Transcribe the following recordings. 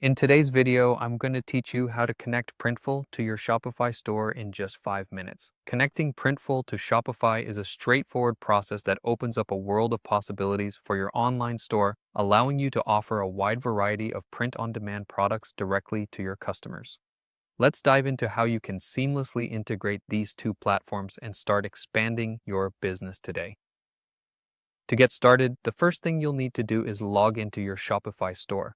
In today's video, I'm going to teach you how to connect Printful to your Shopify store in just 5 minutes. Connecting Printful to Shopify is a straightforward process that opens up a world of possibilities for your online store, allowing you to offer a wide variety of print-on-demand products directly to your customers. Let's dive into how you can seamlessly integrate these two platforms and start expanding your business today. To get started, the first thing you'll need to do is log into your Shopify store.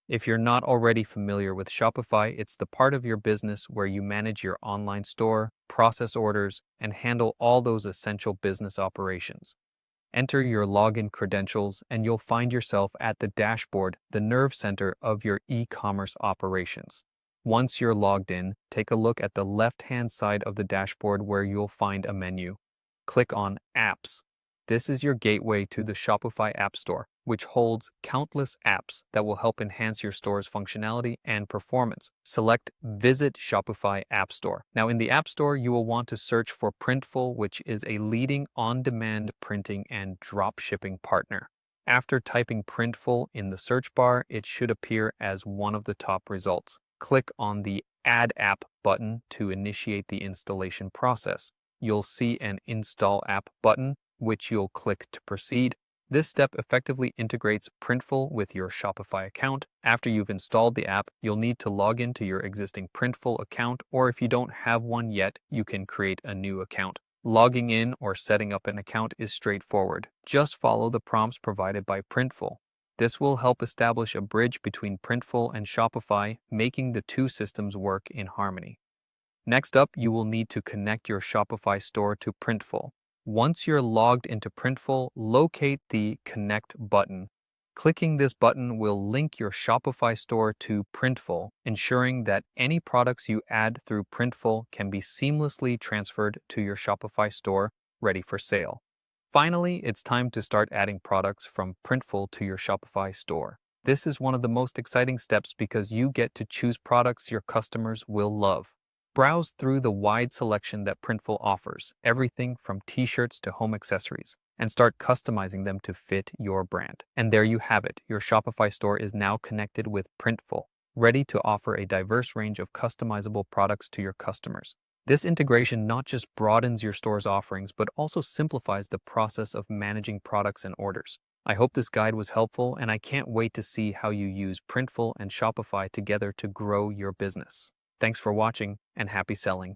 If you're not already familiar with Shopify, it's the part of your business where you manage your online store, process orders, and handle all those essential business operations. Enter your login credentials and you'll find yourself at the dashboard, the nerve center of your e-commerce operations. Once you're logged in, take a look at the left-hand side of the dashboard where you'll find a menu. Click on Apps. This is your gateway to the Shopify App Store, which holds countless apps that will help enhance your store's functionality and performance. Select Visit Shopify App Store. Now, in the App Store, you will want to search for Printful, which is a leading on-demand printing and drop shipping partner. After typing Printful in the search bar, it should appear as one of the top results. Click on the Add App button to initiate the installation process. You'll see an Install App button, which you'll click to proceed. This step effectively integrates Printful with your Shopify account. After you've installed the app, you'll need to log into your existing Printful account, or if you don't have one yet, you can create a new account. Logging in or setting up an account is straightforward. Just follow the prompts provided by Printful. This will help establish a bridge between Printful and Shopify, making the two systems work in harmony. Next up, you will need to connect your Shopify store to Printful. Once you're logged into Printful, locate the Connect button. Clicking this button will link your Shopify store to Printful, ensuring that any products you add through Printful can be seamlessly transferred to your Shopify store, ready for sale. Finally, it's time to start adding products from Printful to your Shopify store. This is one of the most exciting steps because you get to choose products your customers will love. Browse through the wide selection that Printful offers, everything from t-shirts to home accessories, and start customizing them to fit your brand. And there you have it. Your Shopify store is now connected with Printful, ready to offer a diverse range of customizable products to your customers. This integration not just broadens your store's offerings, but also simplifies the process of managing products and orders. I hope this guide was helpful, and I can't wait to see how you use Printful and Shopify together to grow your business. Thanks for watching, and happy selling.